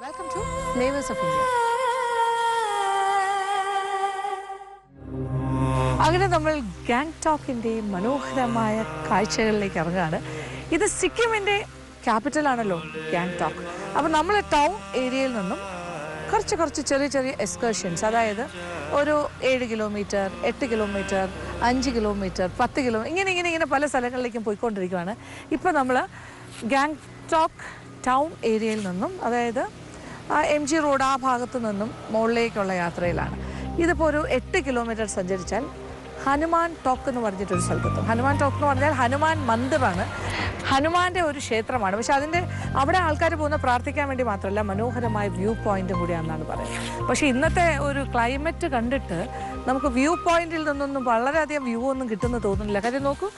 Welcome to Flavors of India. അങ്ങനെ നമ്മൾ ഗാങ്ടോക്കിൻ്റെ മനോഹരമായ കാഴ്ചകളിലേക്ക് ഇറങ്ങുകയാണ്. ഇത് സിക്കിമിൻ്റെ ക്യാപിറ്റലാണല്ലോ ഗാങ്ടോക്ക്. അപ്പോൾ നമ്മൾ ടൗൺ ഏരിയയിൽ നിന്നും കുറച്ച് ചെറിയ എക്സ്കർഷൻസ്, അതായത് ഒരു 7 കിലോമീറ്റർ, 8 കിലോമീറ്റർ, 5 കിലോമീറ്റർ, 10 കിലോമീറ്റർ ഇങ്ങനെ പല സ്ഥലങ്ങളിലേക്കും പോയിക്കൊണ്ടിരിക്കുകയാണ്. ഇപ്പോൾ നമ്മൾ ഗാങ്ടോക്ക് ടൗൺ ഏരിയയിൽ നിന്നും, അതായത് MG റോഡ് ആ ഭാഗത്തു നിന്നും മുകളിലേക്കുള്ള യാത്രയിലാണ്. ഇതിപ്പോൾ ഒരു 8 കിലോമീറ്റർ സഞ്ചരിച്ചാൽ ഹനുമാൻ ടോക്ക് എന്ന് പറഞ്ഞിട്ടൊരു സ്ഥലത്തെത്തും. ഹനുമാൻ ടോക്ക് എന്ന് പറഞ്ഞാൽ ഹനുമാൻ മന്ദിറാണ്, ഹനുമാൻ്റെ ഒരു ക്ഷേത്രമാണ്. പക്ഷെ അവിടെ ആൾക്കാർ പോകുന്ന പ്രാർത്ഥിക്കാൻ വേണ്ടി മാത്രമല്ല, മനോഹരമായ വ്യൂ പോയിൻറ്റും കൂടിയാണെന്നാണ് പറയുന്നത്. പക്ഷേ ഇന്നത്തെ ഒരു ക്ലൈമറ്റ് കണ്ടിട്ട് നമുക്ക് വ്യൂ പോയിൻറ്റിൽ നിന്നൊന്നും വളരെയധികം വ്യൂ ഒന്നും കിട്ടുമെന്ന് തോന്നുന്നില്ല. കാര്യം നോക്കൂ,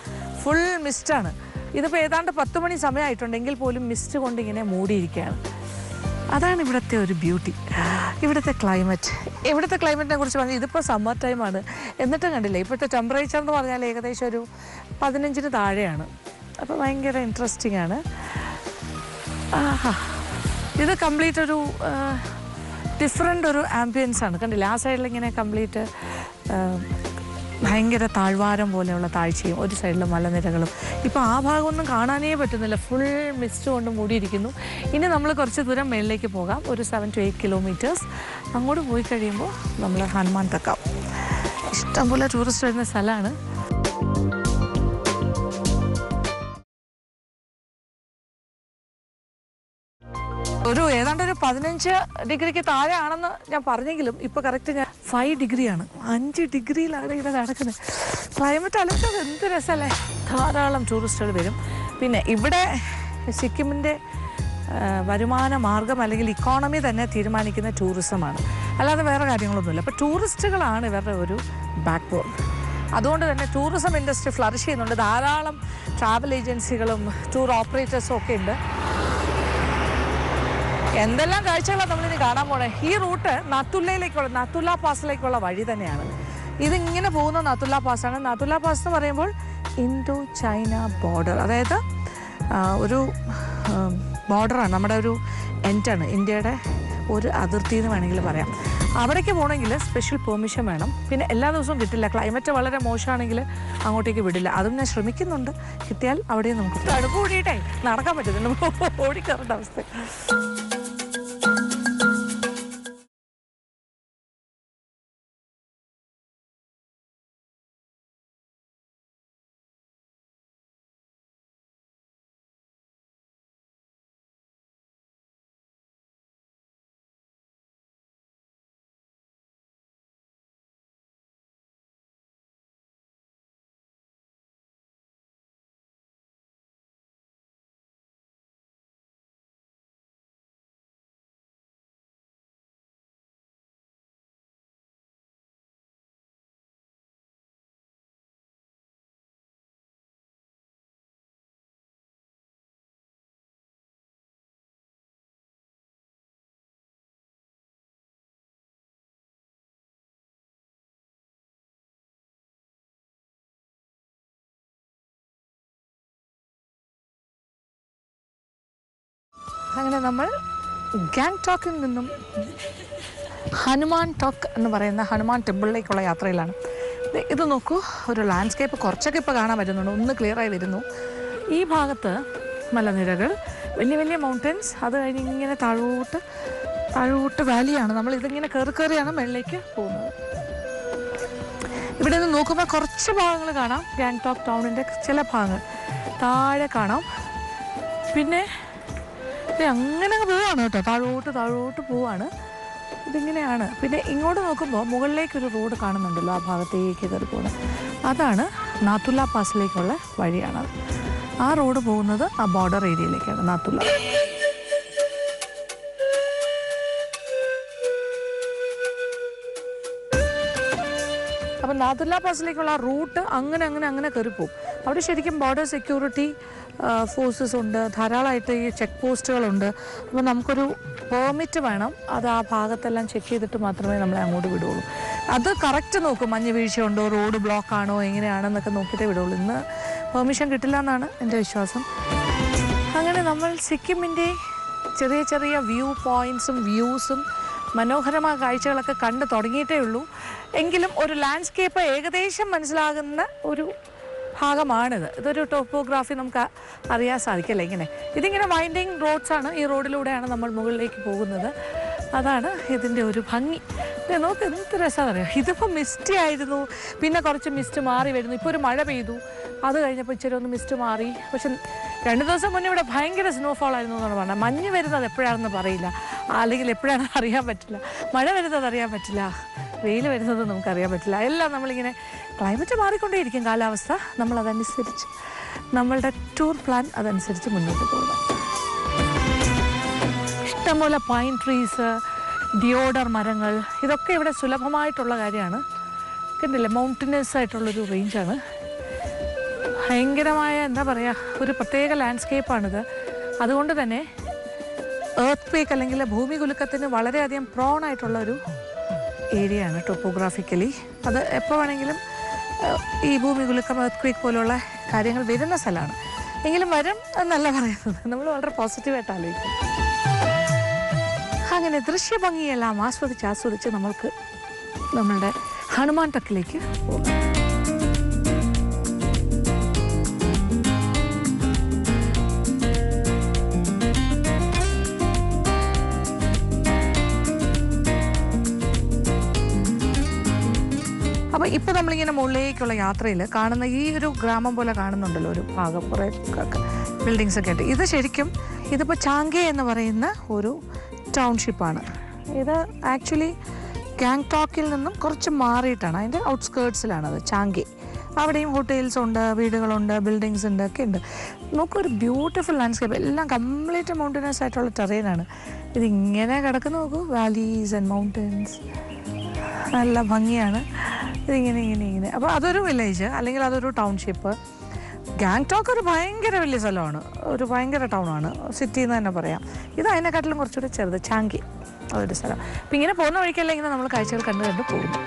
ഫുൾ മിസ്റ്റാണ്. ഇതിപ്പോൾ ഏതാണ്ട് 10 മണി സമയമായിട്ടുണ്ടെങ്കിൽ പോലും മിസ്റ്റ് കൊണ്ട് ഇങ്ങനെ മൂടിയിരിക്കുകയാണ്. അതാണ് ഇവിടുത്തെ ഒരു ബ്യൂട്ടി. ഇവിടുത്തെ ക്ലൈമറ്റിനെ കുറിച്ച് പറഞ്ഞാൽ ഇതിപ്പോൾ സമ്മർ ടൈമാണ്, എന്നിട്ടും കണ്ടില്ലേ ഇപ്പോഴത്തെ ടെമ്പറേച്ചർ എന്ന് പറഞ്ഞാൽ ഏകദേശം ഒരു 15-ന് താഴെയാണ്. അപ്പോൾ ഭയങ്കര ഇൻട്രസ്റ്റിംഗ് ആണ്. ഇത് കംപ്ലീറ്റ് ഒരു ഡിഫറെൻ്റ് ഒരു ആംബിയൻസ് ആണ്. കണ്ടില്ലേ ആ സൈഡിലിങ്ങനെ കംപ്ലീറ്റ് ഭയങ്കര താഴ്വാരം പോലെയുള്ള താഴ്ചയും ഒരു സൈഡിൽ മലനിരകളും. ഇപ്പോൾ ആ ഭാഗമൊന്നും കാണാനേ പറ്റുന്നില്ല, ഫുൾ മിസ്റ്റ് കൊണ്ട് മൂടിയിരിക്കുന്നു. ഇനി നമ്മൾ കുറച്ച് ദൂരം മേളിലേക്ക് പോകാം, ഒരു 7 to 8 കിലോമീറ്റേഴ്സ്. അങ്ങോട്ട് പോയി കഴിയുമ്പോൾ നമ്മൾ ഹനുമാൻ തക്കാവും. ഇഷ്ടംപോലെ ടൂറിസ്റ്റ് വരുന്ന സ്ഥലമാണ്. ഏതാണ്ട് ഒരു 15 ഡിഗ്രിക്ക് താഴെ ആണെന്ന് ഞാൻ പറഞ്ഞെങ്കിലും ഇപ്പോൾ കറക്റ്റ് ഞാൻ 5 ഡിഗ്രിയാണ്, 5 ഡിഗ്രിയിലാണ് ഇവിടെ നടക്കുന്നത്. ക്ലൈമറ്റ് അലക്കം എന്ത് രസമല്ലേ. ധാരാളം ടൂറിസ്റ്റുകൾ വരും. പിന്നെ ഇവിടെ സിക്കിമിൻ്റെ വരുമാന മാർഗം അല്ലെങ്കിൽ ഇക്കോണമി തന്നെ തീരുമാനിക്കുന്ന ടൂറിസമാണ്, അല്ലാതെ വേറെ കാര്യങ്ങളൊന്നുമില്ല. അപ്പോൾ ടൂറിസ്റ്റുകളാണ് ഇവരുടെ ഒരു ബാക്ക് ബോൺ. അതുകൊണ്ട് തന്നെ ടൂറിസം ഇൻഡസ്ട്രി ഫ്ലറിഷ് ചെയ്യുന്നുണ്ട്. ധാരാളം ട്രാവൽ ഏജൻസികളും ടൂർ ഓപ്പറേറ്റേഴ്സും ഒക്കെ ഉണ്ട്. എന്തെല്ലാം കാഴ്ചകളാണ് നമ്മളിനി കാണാൻ പോണേ. ഈ റൂട്ട് നാത്തുല്ല പാസിലേക്കുള്ള വഴി തന്നെയാണ്. ഇതിങ്ങനെ പോകുന്ന നാത്തുല്ല പാസ്സാണ്. നാത്തുല്ല പാസ് എന്ന് പറയുമ്പോൾ ഇൻഡോ ചൈന ബോർഡർ, അതായത് ഒരു ബോർഡറാണ്, നമ്മുടെ ഒരു എൻഡാണ്, ഇന്ത്യയുടെ ഒരു അതിർത്തി എന്ന് വേണമെങ്കിൽ പറയാം. അവിടേക്ക് പോകണമെങ്കിൽ സ്പെഷ്യൽ പെർമിഷൻ വേണം. പിന്നെ എല്ലാ ദിവസവും കിട്ടില്ല, ക്ലൈമറ്റ് വളരെ മോശമാണെങ്കിൽ അങ്ങോട്ടേക്ക് വിടില്ല. അതും ഞാൻ ശ്രമിക്കുന്നുണ്ട്, കിട്ടിയാൽ അവിടെയും നമുക്ക് തണുപ്പ് കൂടിയിട്ടേ നടക്കാൻ പറ്റുന്നുണ്ട്, ഓടിക്കറേണ്ട അവസ്ഥ. അങ്ങനെ നമ്മൾ ഗാങ്ടോക്കിൽ നിന്നും ഹനുമാൻ ടോക്ക് എന്ന് പറയുന്ന ഹനുമാൻ ടെമ്പിളിലേക്കുള്ള യാത്രയിലാണ്. ഇത് നോക്കൂ, ഒരു ലാൻഡ്സ്കേപ്പ് കുറച്ചൊക്കെ ഇപ്പോൾ കാണാൻ പറ്റുന്നുണ്ട്, ഒന്ന് ക്ലിയറായി വരുന്നു. ഈ ഭാഗത്ത് മലനിരകൾ, വലിയ മൗണ്ടൻസ്, അത് കഴിഞ്ഞ് ഇങ്ങനെ താഴോട്ട് വാലിയാണ്. നമ്മൾ ഇതിങ്ങനെ കയറിയാണ് മുകളിലേക്ക് പോകുന്നത്. ഇവിടെ നിന്ന് നോക്കുമ്പോൾ കുറച്ച് ഭാഗങ്ങൾ കാണാം, ഗാങ്ടോക്ക് ടൗണിൻ്റെ ചില ഭാഗങ്ങൾ താഴെ കാണാം. പിന്നെ അങ്ങനെ പോവാണ് കേട്ടോ, താഴോട്ട് പോവാണ്. ഇതിങ്ങനെയാണ്. പിന്നെ ഇങ്ങോട്ട് നോക്കുമ്പോൾ മുകളിലേക്കൊരു റോഡ് കാണുന്നുണ്ടല്ലോ, ആ ഭാഗത്തേക്ക് കയറി പോകുന്നത്, അതാണ് നാത്തുല്ല പാസിലേക്കുള്ള വഴിയാണ്. ആ റോഡ് പോകുന്നത് ആ ബോർഡർ ഏരിയയിലേക്കാണ്, നാത്തുല്ല. അപ്പം നാത്തുല്ല പാസിലേക്കുള്ള റൂട്ട് അങ്ങനെ കയറിപ്പോവും. അവിടെ ശരിക്കും ബോർഡർ സെക്യൂരിറ്റി ഫോഴ്സസ് ഉണ്ട്, ധാരാളമായിട്ട് ഈ ചെക്ക് പോസ്റ്റുകളുണ്ട്. അപ്പോൾ നമുക്കൊരു പെർമിറ്റ് വേണം, അത് ആ ഭാഗത്തെല്ലാം ചെക്ക് ചെയ്തിട്ട് മാത്രമേ നമ്മളെ അങ്ങോട്ട് വിടുകയുള്ളൂ. അത് കറക്റ്റ് നോക്കും, മഞ്ഞ് വീഴ്ചയുണ്ടോ, റോഡ് ബ്ലോക്കാണോ, എങ്ങനെയാണെന്നൊക്കെ നോക്കിയിട്ടേ വിടുകയുള്ളൂ. ഇന്ന് പെർമിഷൻ കിട്ടില്ല എന്നാണ് എൻ്റെ വിശ്വാസം. അങ്ങനെ നമ്മൾ സിക്കിമിൻ്റെ ചെറിയ ചെറിയ വ്യൂ പോയിൻറ്റ്സും വ്യൂസും മനോഹരമായ കാഴ്ചകളൊക്കെ കണ്ടു തുടങ്ങിയിട്ടേ ഉള്ളൂ. എങ്കിലും ഒരു ലാൻഡ്സ്കേപ്പ് ഏകദേശം മനസ്സിലാകുന്ന ഒരു ഭാഗമാണിത്. ഇതൊരു ടോപ്പോഗ്രാഫി നമുക്ക് അറിയാൻ സാധിക്കില്ല. ഇതിങ്ങനെ വൈൻഡിങ് റോഡ്സാണ്. ഈ റോഡിലൂടെയാണ് നമ്മൾ മുകളിലേക്ക് പോകുന്നത്. അതാണ് ഇതിൻ്റെ ഒരു ഭംഗി. നോക്ക് എന്ത് രസമാണെന്ന് അറിയാം. ഇതിപ്പോൾ മിസ്റ്റി ആയിരുന്നു, പിന്നെ കുറച്ച് മിസ്റ്റ് മാറി വരുന്നു. ഇപ്പോൾ ഒരു മഴ പെയ്തു, അത് കഴിഞ്ഞപ്പോൾ ഇച്ചിരി ഒന്ന് മിസ്റ്റ് മാറി. പക്ഷെ 2 ദിവസം മുന്നേ ഇവിടെ ഭയങ്കര സ്നോഫോൾ ആയിരുന്നു എന്നാണ് പറഞ്ഞത്. മഞ്ഞ് വരുന്നത് എപ്പോഴാണെന്ന് പറയില്ല, അല്ലെങ്കിൽ എപ്പോഴാണെന്ന് അറിയാൻ പറ്റില്ല. മഴ വരുന്നത് അറിയാൻ പറ്റില്ല, വെയിൽ വരുന്നത് നമുക്കറിയാൻ പറ്റില്ല. എല്ലാം നമ്മളിങ്ങനെ ക്ലൈമറ്റ് മാറിക്കൊണ്ടേയിരിക്കും, കാലാവസ്ഥ. നമ്മളതനുസരിച്ച് നമ്മളുടെ ടൂർ പ്ലാൻ അതനുസരിച്ച് മുന്നോട്ട് പോകുക. ഇഷ്ടംപോലെ പൈൻ ട്രീസ്, ഡിയോഡർ മരങ്ങൾ, ഇതൊക്കെ ഇവിടെ സുലഭമായിട്ടുള്ള കാര്യമാണ്. കണ്ടില്ലേ, മൗണ്ടനസ് ആയിട്ടുള്ളൊരു റേഞ്ചാണ്. ഭയങ്കരമായ എന്താ പറയുക, ഒരു പ്രത്യേക ലാൻഡ്സ്കേപ്പാണിത്. അതുകൊണ്ട് തന്നെ എർത്ത് ക്വേക്ക് അല്ലെങ്കിൽ ഭൂമി കുലുക്കത്തിന് വളരെയധികം പ്രോൺ ആയിട്ടുള്ളൊരു ഏരിയയാണ് ടോപ്പോഗ്രാഫിക്കലി. അത് എപ്പോൾ വേണമെങ്കിലും ഈ ഭൂമി കുലുക്കം, എർത്ത് ക്വേക്ക് പോലുള്ള കാര്യങ്ങൾ വരുന്ന സ്ഥലമാണ്. എങ്കിലും വരും എന്നല്ല പറയുന്നത്, നമ്മൾ വളരെ പോസിറ്റീവായിട്ട് ആലോചിക്കും. അങ്ങനെ ദൃശ്യഭംഗിയെല്ലാം ആസ്വദിച്ച് നമ്മൾക്ക് നമ്മളുടെ ഹനുമാൻ ടക്കിലേക്ക് പോകാം. അപ്പോൾ ഇപ്പോൾ നമ്മളിങ്ങനെ മുകളിലേക്കുള്ള യാത്രയിൽ കാണുന്ന ഈ ഒരു ഗ്രാമം പോലെ കാണുന്നുണ്ടല്ലോ ഒരു ഭാഗം, കുറേ ബിൽഡിങ്സ് ഒക്കെ ആയിട്ട്. ഇത് ശരിക്കും ഇതിപ്പോൾ ചാങ്കെ എന്ന് പറയുന്ന ഒരു ടൗൺഷിപ്പാണ്. ഇത് ആക്ച്വലി ഗാങ്ടോക്കിൽ നിന്നും കുറച്ച് മാറിയിട്ടാണ്, അതിൻ്റെ ഔട്ട്സ്കേർട്സിലാണത് ചാങ്കെ. അവിടെയും ഹോട്ടൽസ് ഉണ്ട്, വീടുകളുണ്ട്, ബിൽഡിങ്സ് ഉണ്ട്, ഒക്കെ ഉണ്ട്. നമുക്കൊരു ബ്യൂട്ടിഫുൾ ലാൻഡ്സ്കേപ്പ്, എല്ലാം കംപ്ലീറ്റ് മൗണ്ടനസ് ആയിട്ടുള്ള ടെറൈനാണ്. ഇതിങ്ങനെ കിടക്കുന്ന നോക്കൂ, വാലീസ് ആൻഡ് മൗണ്ടൻസ്, നല്ല ഭംഗിയാണ്. ഇതിങ്ങനെ അപ്പോൾ അതൊരു വില്ലേജ് അല്ലെങ്കിൽ അതൊരു ടൗൺഷിപ്പ്. ഗാങ്ടോക്ക് ഒരു ഭയങ്കര വലിയ സ്ഥലമാണ്, ഒരു ഭയങ്കര ടൗണാണ്, സിറ്റി എന്ന് തന്നെ പറയാം. ഇത് അതിനെക്കാട്ടിലും കുറച്ചുകൂടി ചെറുത്, ചാങ്കി അതൊരു സ്ഥലം. അപ്പം ഇങ്ങനെ പോകുന്ന വഴിക്കല്ല ഇങ്ങനെ നമ്മൾ കാഴ്ചകൾ കണ്ടു പോകുന്നു.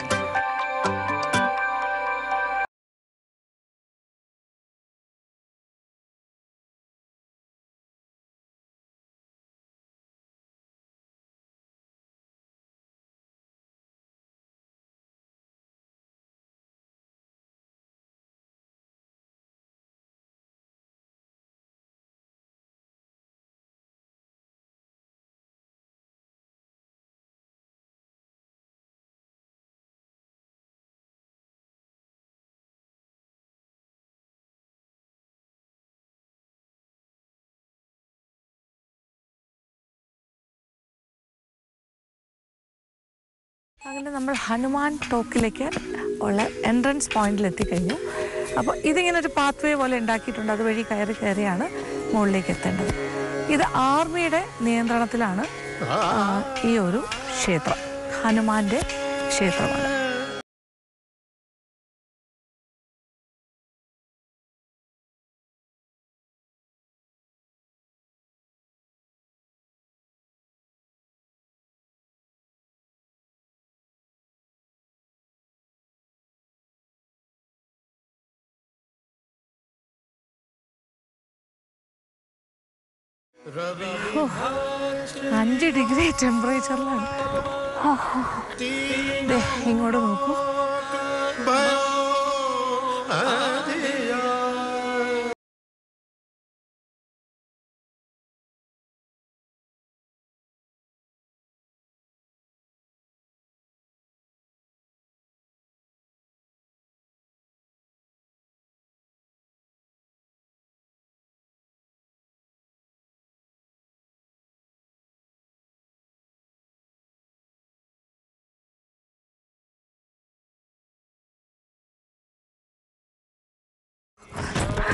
അങ്ങനെ നമ്മൾ ഹനുമാൻ ടോക്കിലേക്ക് ഉള്ള എൻട്രൻസ് പോയിന്റിൽ എത്തിക്കഴിഞ്ഞു. അപ്പോൾ ഇതിങ്ങനെ ഒരു പാത്ത് വേ പോലെ ഉണ്ടാക്കിയിട്ടുണ്ട്, അതുവഴി കയറിയാണ് മുകളിലേക്ക് എത്തേണ്ടത്. ഇത് ആർമിയുടെ നിയന്ത്രണത്തിലാണ് ഈ ഒരു ക്ഷേത്രം, ഹനുമാന്റെ ക്ഷേത്രമാണ്. ഓ, 5 ഡിഗ്രി ടെമ്പറേച്ചറിലാണ്. ഇങ്ങോട്ട് നോക്കൂ.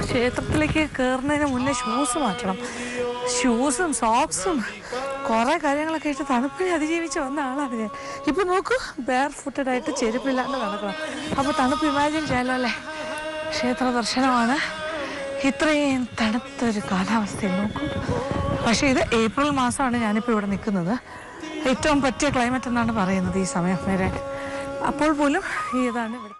ക്ഷേത്രത്തിലേക്ക് കയറുന്നതിന് മുന്നേ ഷൂസ് മാറ്റണം. ഷൂസും സോക്സും കുറേ കാര്യങ്ങളൊക്കെ ആയിട്ട് തണുപ്പിനെ അതിജീവിച്ച് വന്ന ആളാണ് ഞാൻ. ഇപ്പോൾ നോക്കൂ, ബെയർ ഫുട്ടഡായിട്ട് ചെരുപ്പില്ലാണ്ട് നടക്കണം. അപ്പോൾ തണുപ്പ് ഇമാജിൻ ചെയ്യാലോ അല്ലേ. ക്ഷേത്ര ദർശനമാണ്, ഇത്രയും തണുത്തൊരു കാലാവസ്ഥയിൽ നോക്കൂ. പക്ഷേ ഇത് ഏപ്രിൽ മാസമാണ് ഞാനിപ്പോൾ ഇവിടെ നിൽക്കുന്നത്. ഏറ്റവും പറ്റിയ ക്ലൈമറ്റ് എന്നാണ് പറയുന്നത് ഈ സമയം വരെ. അപ്പോൾ പോലും ഇതാണ് ഇവിടെ.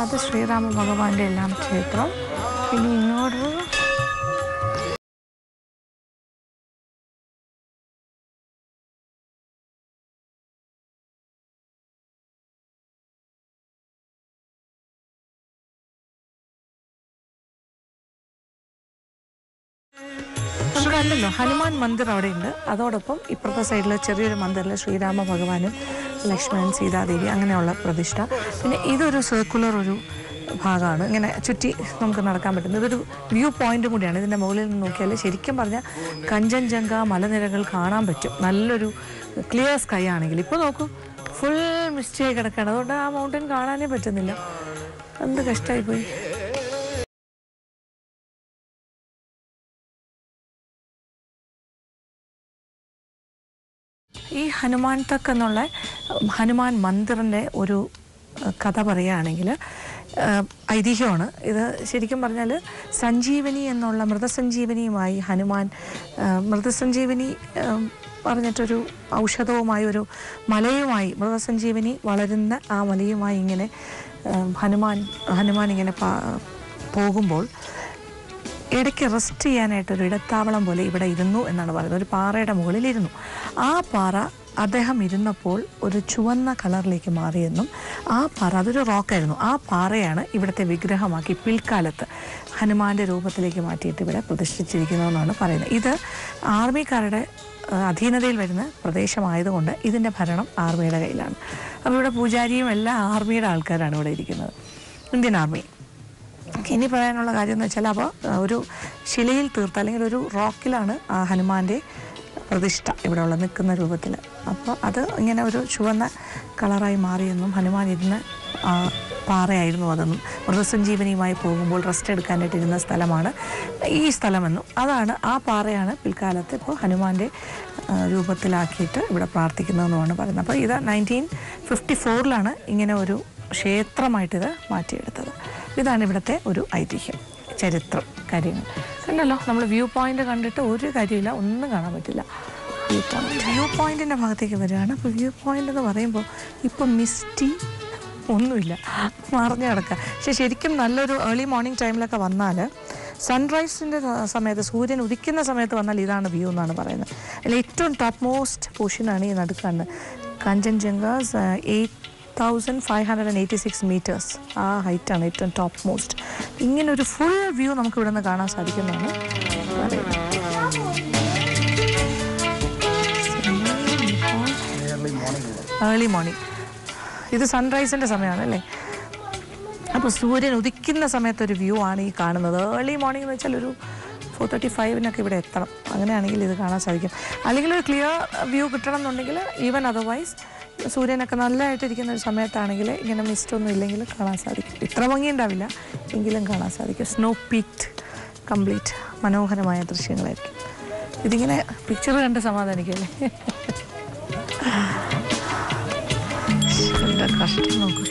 അത് ശ്രീരാമ ഭഗവാന്റെ എല്ലാം ക്ഷേത്രം. പിന്നെ ഇങ്ങോട്ടൊരു നമുക്കല്ലല്ലോ ഹനുമാൻ മന്ദിർ അവിടെ ഉണ്ട്. അതോടൊപ്പം ഇപ്പുറത്തെ സൈഡിൽ ചെറിയൊരു മന്ദിറിൽ ശ്രീരാമ ഭഗവാനും ലക്ഷ്മണൻ സീതാദേവി അങ്ങനെയുള്ള പ്രതിഷ്ഠ. പിന്നെ ഇതൊരു സർക്കുലർ ഒരു ഭാഗമാണ്, ഇങ്ങനെ ചുറ്റി നമുക്ക് നടക്കാൻ പറ്റുന്നത്. ഇതൊരു വ്യൂ പോയിന്റും കൂടിയാണ്. ഇതിൻ്റെ മുകളിൽ നിന്ന് നോക്കിയാൽ ശരിക്കും പറഞ്ഞാൽ കഞ്ചൻജംഗ മലനിരകൾ കാണാൻ പറ്റും, നല്ലൊരു ക്ലിയർ സ്കൈ ആണെങ്കിൽ. ഇപ്പോൾ നോക്കൂ, ഫുൾ മിസ്റ്റായി കിടക്കുകയാണ്. അതുകൊണ്ട് ആ മൗണ്ടൻ കാണാനേ പറ്റുന്നില്ല. എന്ത് കഷ്ടമായി പോയി. ഈ ഹനുമാൻ തക്ക് എന്നുള്ള ഹനുമാൻ മന്ദിറിൻ്റെ ഒരു കഥ പറയുകയാണെങ്കിൽ ഐതിഹ്യമാണ് ഇത്. ശരിക്കും പറഞ്ഞാൽ സഞ്ജീവനി എന്നുള്ള മൃതസഞ്ജീവനിയുമായി ഹനുമാൻ മൃതസഞ്ജീവനി പറഞ്ഞിട്ടൊരു ഔഷധവുമായി ഒരു മലയുമായി മൃതസഞ്ജീവനി വളരുന്ന ആ മലയുമായി ഇങ്ങനെ ഹനുമാൻ ഇങ്ങനെ പോകുമ്പോൾ ഇടയ്ക്ക് റെസ്റ്റ് ചെയ്യാനായിട്ടൊരു ഇടത്താവളം പോലെ ഇവിടെ ഇരുന്നു എന്നാണ് പറയുന്നത്. ഒരു പാറയുടെ മുകളിലിരുന്നു. ആ പാറ അദ്ദേഹം ഇരുന്നപ്പോൾ ഒരു ചുവന്ന കളറിലേക്ക് മാറിയെന്നും ആ പാറ അതൊരു റോക്കായിരുന്നു. ആ പാറയാണ് ഇവിടുത്തെ വിഗ്രഹമാക്കി പിൽക്കാലത്ത് ഹനുമാന്റെ രൂപത്തിലേക്ക് മാറ്റിയിട്ട് ഇവിടെ പ്രതിഷ്ഠിച്ചിരിക്കുന്നതെന്നാണ് പറയുന്നത്. ഇത് ആർമിക്കാരുടെ അധീനതയിൽ വരുന്ന പ്രദേശമായതുകൊണ്ട് ഇതിൻ്റെ ഭരണം ആർമിയുടെ കയ്യിലാണ്. അപ്പോൾ ഇവിടെ പൂജാരിയും എല്ലാം ആർമിയുടെ ആൾക്കാരാണ് ഇവിടെ ഇരിക്കുന്നത്, ഇന്ത്യൻ ആർമി. ഇനി പറയാനുള്ള കാര്യം എന്ന് വെച്ചാൽ അപ്പോൾ ഒരു ശിലയിൽ തീർത്ത അല്ലെങ്കിൽ ഒരു റോക്കിലാണ് ആ ഹനുമാന്റെ പ്രതിഷ്ഠ ഇവിടെ ഉള്ള നിൽക്കുന്ന രൂപത്തിൽ. അപ്പോൾ അത് ഇങ്ങനെ ഒരു ചുവന്ന കളറായി മാറിയെന്നും ഹനുമാൻ ഇരുന്ന് പാറയായിരുന്നു അതെന്നും മൃതസഞ്ജീവനിയുമായി പോകുമ്പോൾ റെസ്റ്റ് എടുക്കാനായിട്ടിരുന്ന സ്ഥലമാണ് ഈ സ്ഥലമെന്നും അതാണ് ആ പാറയാണ് പിൽക്കാലത്ത് ഇപ്പോൾ ഹനുമാന്റെ രൂപത്തിലാക്കിയിട്ട് ഇവിടെ പ്രാർത്ഥിക്കുന്നതെന്നുമാണ് പറയുന്നത്. അപ്പോൾ ഇത് 1954 ഇങ്ങനെ ഒരു ക്ഷേത്രമായിട്ടിത് മാറ്റിയെടുത്തത്. ഇതാണ് ഇവിടുത്തെ ഒരു ഐതിഹ്യം, ചരിത്രം, കാര്യങ്ങൾ. കണ്ടല്ലോ, നമ്മൾ വ്യൂ പോയിന്റ് കണ്ടിട്ട് ഒരു കാര്യമില്ല, ഒന്നും കാണാൻ പറ്റില്ല. വ്യൂ പോയിന്റിൻ്റെ ഭാഗത്തേക്ക് വരികയാണ്. അപ്പോൾ വ്യൂ പോയിന്റ് എന്ന് പറയുമ്പോൾ ഇപ്പം മിസ്റ്റി ഒന്നുമില്ല, മറിഞ്ഞു കിടക്കുക. പക്ഷെ ശരിക്കും നല്ലൊരു ഏർലി മോർണിംഗ് ടൈമിലൊക്കെ വന്നാൽ സൺറൈസിൻ്റെ സമയത്ത് സൂര്യൻ ഉദിക്കുന്ന സമയത്ത് വന്നാൽ ഇതാണ് വ്യൂ എന്നാണ് പറയുന്നത്. അതിൽ ഏറ്റവും ടോപ്പ് മോസ്റ്റ് പൊസിഷനാണ് ഈ നടുക്കാണ് കഞ്ചൻജംഗ 8,586 മീറ്റേഴ്സ്. ആ ഹൈറ്റാണ് ഏറ്റവും ടോപ്പ് മോസ്റ്റ്. ഇങ്ങനൊരു ഫുൾ വ്യൂ നമുക്ക് ഇവിടെ നിന്ന് കാണാൻ സാധിക്കുന്നതാണ് ഏർലി മോർണിംഗ്. ഇത് സൺറൈസിൻ്റെ സമയമാണ് അല്ലേ. അപ്പോൾ സൂര്യൻ ഉദിക്കുന്ന സമയത്തൊരു വ്യൂ ആണ് ഈ കാണുന്നത്. ഏർലി മോർണിംഗ് എന്ന് വെച്ചാൽ ഒരു 4:35 ഇവിടെ എത്തണം. അങ്ങനെയാണെങ്കിൽ ഇത് കാണാൻ സാധിക്കും. അല്ലെങ്കിൽ ഒരു ക്ലിയർ വ്യൂ കിട്ടണം എന്നുണ്ടെങ്കിൽ ഈവൻ അതർവൈസ് സൂര്യനൊക്കെ നല്ലതായിട്ടിരിക്കുന്ന ഒരു സമയത്താണെങ്കിൽ ഇങ്ങനെ മിസ്റ്റൊന്നും ഇല്ലെങ്കിൽ കാണാൻ സാധിക്കും. ഇത്ര ഭംഗി ഉണ്ടാവില്ല എങ്കിലും കാണാൻ സാധിക്കും. സ്നോ പീക്ഡ് കംപ്ലീറ്റ് മനോഹരമായ ദൃശ്യങ്ങളായിരിക്കും. ഇതിങ്ങനെ പിക്ചർ കണ്ട് സമാധാനിക്കല്ലേ. കഷ്ടം നോക്കൂ.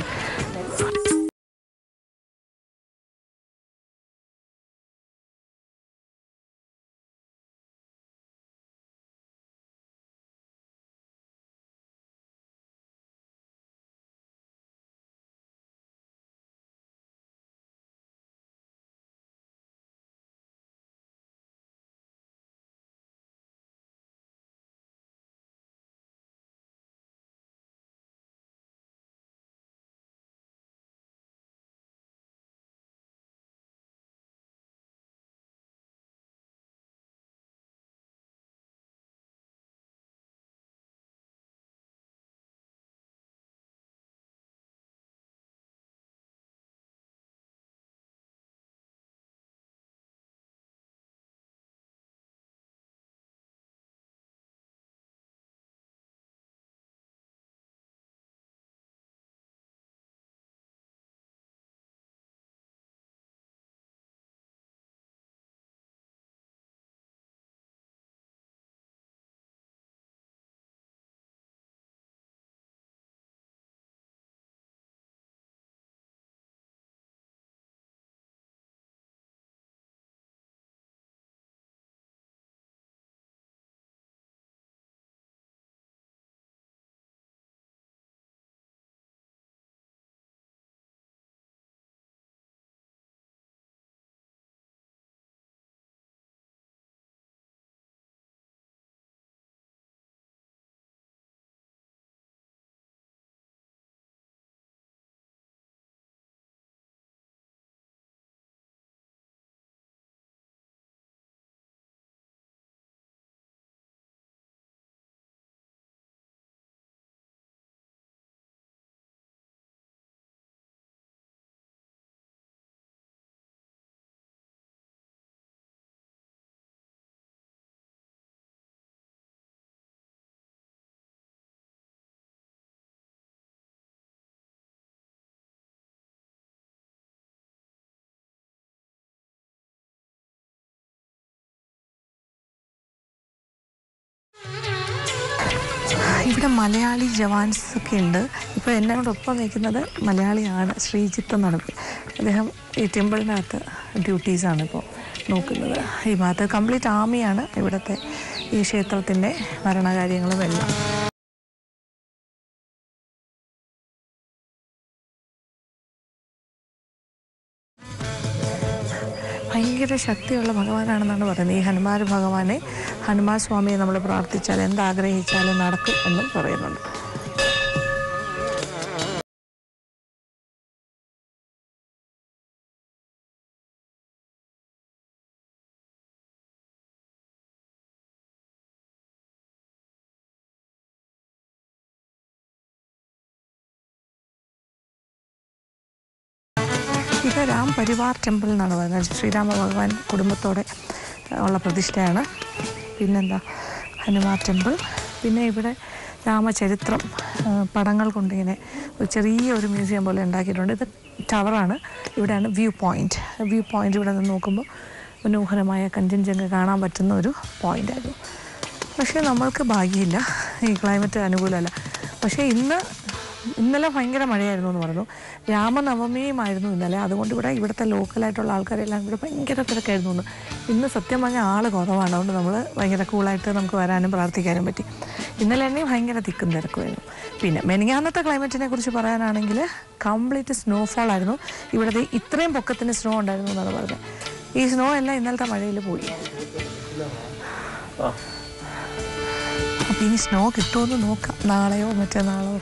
ഇവിടെ മലയാളി ജവാൻസ് ഒക്കെ ഉണ്ട്. ഇപ്പോൾ എന്നോടൊപ്പം നിൽക്കുന്നത് മലയാളിയാണ്, ശ്രീജിത്ത് എന്നാണ്. അദ്ദേഹം ഈ ടെമ്പിളിനകത്ത് ഡ്യൂട്ടീസാണ് ഇപ്പോൾ നോക്കുന്നത്. ഈ ഭാഗത്ത് കംപ്ലീറ്റ് ആർമിയാണ് ഇവിടുത്തെ ഈ ക്ഷേത്രത്തിൻ്റെ ഭരണകാര്യങ്ങളും എല്ലാം. ഭയങ്കര ശക്തിയുള്ള ഭഗവാനാണെന്നാണ് പറയുന്നത്. ഈ ഹനുമാൻ ഭഗവാനെ, ഹനുമാൻ സ്വാമിയെ നമ്മൾ പ്രാർത്ഥിച്ചാൽ എന്താഗ്രഹിച്ചാലും നടക്കും എന്നും പറയുന്നുണ്ട്. ഇത് രാം പരിവാർ ടെമ്പിൾ എന്നാണ് പറയുന്നത്. ശ്രീരാമ ഭഗവാൻ കുടുംബത്തോടെ ഉള്ള പ്രതിഷ്ഠയാണ്. പിന്നെന്താ, ഹനുമാൻ ടെമ്പിൾ. പിന്നെ ഇവിടെ രാമചരിത്രം പടങ്ങൾ കൊണ്ടിങ്ങനെ ഒരു ചെറിയൊരു മ്യൂസിയം പോലെ ഉണ്ടാക്കിയിട്ടുണ്ട്. ഇത് ടവറാണ്. ഇവിടെയാണ് വ്യൂ പോയിൻ്റ്. ഇവിടെ നിന്ന് നോക്കുമ്പോൾ മനോഹരമായ കഞ്ചൻജംഗ കാണാൻ പറ്റുന്ന ഒരു പോയിൻ്റായിരുന്നു. പക്ഷേ നമ്മൾക്ക് ഭാഗ്യമില്ല, ഈ ക്ലൈമറ്റ് അനുകൂലമല്ല. പക്ഷേ ഇന്നലെ ഭയങ്കര മഴയായിരുന്നു എന്ന് പറഞ്ഞു. രാമനവമിയുമായിരുന്നു ഇന്നലെ. അതുകൊണ്ട് ഇവിടുത്തെ ലോക്കലായിട്ടുള്ള ആൾക്കാരെല്ലാം ഇവിടെ ഭയങ്കര തിരക്കായിരുന്നു എന്ന്. ഇന്ന് സത്യം പറഞ്ഞാൽ ആൾ കുറവാണ്. അതുകൊണ്ട് നമ്മൾ ഭയങ്കര കൂളായിട്ട് നമുക്ക് വരാനും പ്രാർത്ഥിക്കാനും പറ്റി. ഇന്നലെ തന്നെ ഭയങ്കര തിക്കും തിരക്കുമായിരുന്നു. പിന്നെ മെനിങ്ങാന്നത്തെ ക്ലൈമറ്റിനെ കുറിച്ച് പറയാനാണെങ്കിൽ കംപ്ലീറ്റ് സ്നോഫോൾ ആയിരുന്നു. ഇവിടുത്തെ ഇത്രയും പൊക്കത്തിന് സ്നോ ഉണ്ടായിരുന്നു എന്നാണ് പറഞ്ഞത്. ഈ സ്നോ എല്ലാം ഇന്നലത്തെ മഴയിൽ പോയി. അപ്പം ഇനി സ്നോ കിട്ടുമെന്ന് നോക്കാം, നാളെയോ മറ്റന്നാളോ.